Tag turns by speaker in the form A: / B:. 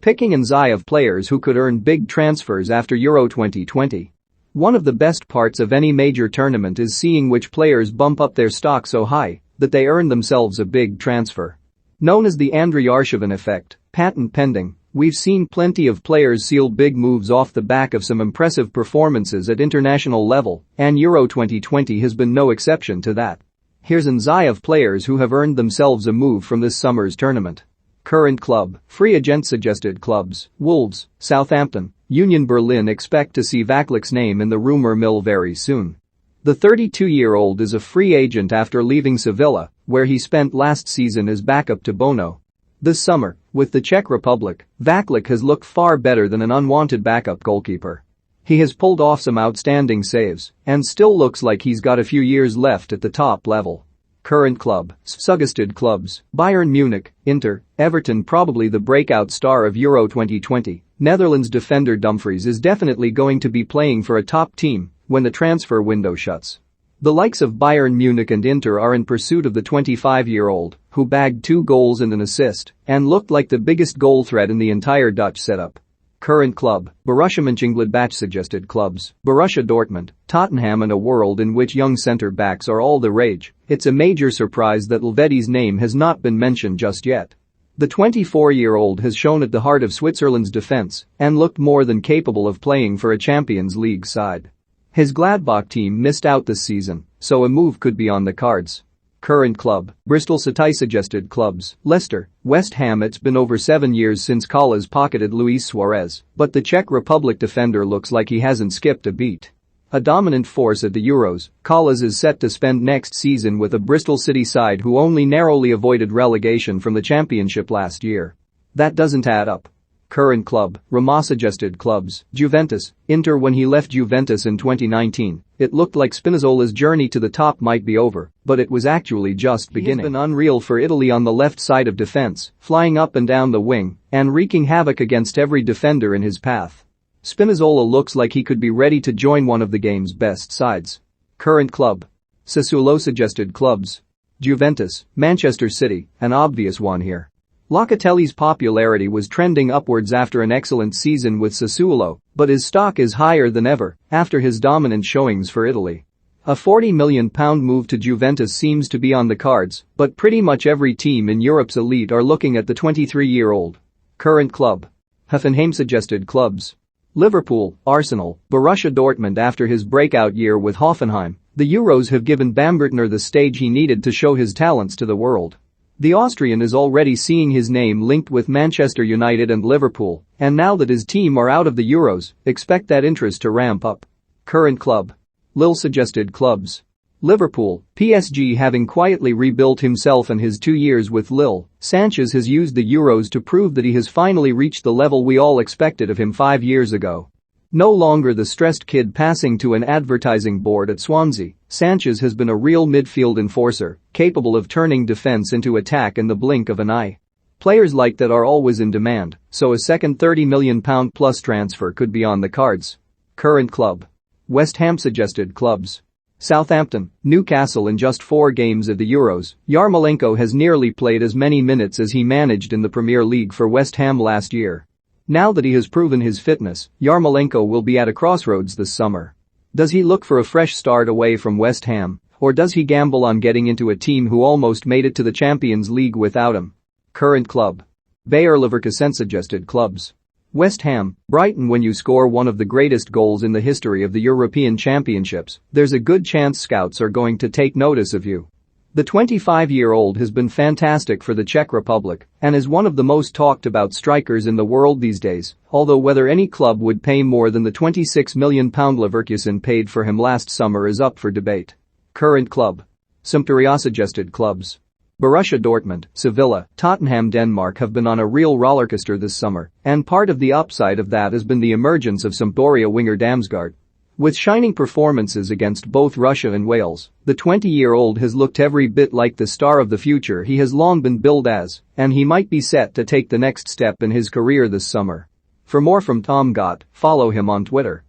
A: Picking and eye of players who could earn big transfers after Euro 2020. One of the best parts of any major tournament is seeing which players bump up their stock so high that they earn themselves a big transfer. Known as the Andriy Arshavin effect, patent pending, we've seen plenty of players seal big moves off the back of some impressive performances at international level, and Euro 2020 has been no exception to that. Here's an eye of players who have earned themselves a move from this summer's tournament. Current club, free agent suggested clubs, Wolves, Southampton, Union Berlin. Expect to see Vaclík's name in the rumor mill very soon. The 32-year-old is a free agent after leaving Sevilla, where he spent last season as backup to Bono. This summer, with the Czech Republic, Vaclík has looked far better than an unwanted backup goalkeeper. He has pulled off some outstanding saves and still looks like he's got a few years left at the top level. Current club, suggested clubs, Bayern Munich, Inter, Everton. Probably the breakout star of Euro 2020, Netherlands defender Dumfries is definitely going to be playing for a top team when the transfer window shuts. The likes of Bayern Munich and Inter are in pursuit of the 25-year-old, who bagged 2 goals and an assist and looked like the biggest goal threat in the entire Dutch setup. Current club, Borussia Mönchengladbach. Suggested clubs, Borussia Dortmund, Tottenham. In a world in which young centre-backs are all the rage, it's a major surprise that Elvedis's name has not been mentioned just yet. The 24-year-old has shown at the heart of Switzerland's defense and looked more than capable of playing for a Champions League side. His Gladbach team missed out this season, so a move could be on the cards. Current club, Bristol City. Suggested clubs, Leicester, West Ham. It's been over 7 years since Kalas pocketed Luis Suarez, but the Czech Republic defender looks like he hasn't skipped a beat. A dominant force at the Euros, Kalas is set to spend next season with a Bristol City side who only narrowly avoided relegation from the Championship last year. That doesn't add up. Current club, Roma. Suggested clubs, Juventus, Inter. When he left Juventus in 2019, it looked like Spinazzola's journey to the top might be over, but it was actually just beginning. He's been unreal for Italy on the left side of defense, flying up and down the wing and wreaking havoc against every defender in his path. Spinazzola looks like he could be ready to join one of the game's best sides. Current club, Sassuolo. Suggested clubs, Juventus, Manchester City. An obvious one here. Locatelli's popularity was trending upwards after an excellent season with Sassuolo, but his stock is higher than ever after his dominant showings for Italy. A £40 million move to Juventus seems to be on the cards, but pretty much every team in Europe's elite are looking at the 23-year-old. Current club, Hoffenheim. Suggested clubs, Liverpool, Arsenal, Borussia Dortmund. After his breakout year with Hoffenheim, the Euros have given Baumgartner the stage he needed to show his talents to the world. The Austrian is already seeing his name linked with Manchester United and Liverpool, and now that his team are out of the Euros, expect that interest to ramp up. Current club, Lille. Suggested clubs, Liverpool, PSG. Having quietly rebuilt himself in his 2 years with Lille, Sanchez has used the Euros to prove that he has finally reached the level we all expected of him 5 years ago. No longer the stressed kid passing to an advertising board at Swansea, Sanchez has been a real midfield enforcer, capable of turning defense into attack in the blink of an eye. Players like that are always in demand, so a second £30 million plus transfer could be on the cards. Current club, West Ham. Suggested clubs, Southampton, Newcastle. In just 4 games at the Euros, Yarmolenko has nearly played as many minutes as he managed in the Premier League for West Ham last year. Now that he has proven his fitness, Yarmolenko will be at a crossroads this summer. Does he look for a fresh start away from West Ham, or does he gamble on getting into a team who almost made it to the Champions League without him? Current club, Bayer Leverkusen. Suggested clubs, West Ham, Brighton. When you score one of the greatest goals in the history of the European Championships, there's a good chance scouts are going to take notice of you. The 25-year-old has been fantastic for the Czech Republic and is one of the most talked about strikers in the world these days, although whether any club would pay more than the £26 million Leverkusen paid for him last summer is up for debate. Current club, Sampdoria. Suggested clubs, Borussia Dortmund, Sevilla, Tottenham. Denmark have been on a real rollercoaster this summer, and part of the upside of that has been the emergence of Sampdoria winger Damsgaard. With shining performances against both Russia and Wales, the 20-year-old has looked every bit like the star of the future he has long been billed as, and he might be set to take the next step in his career this summer. For more from Tom Gott, follow him on Twitter.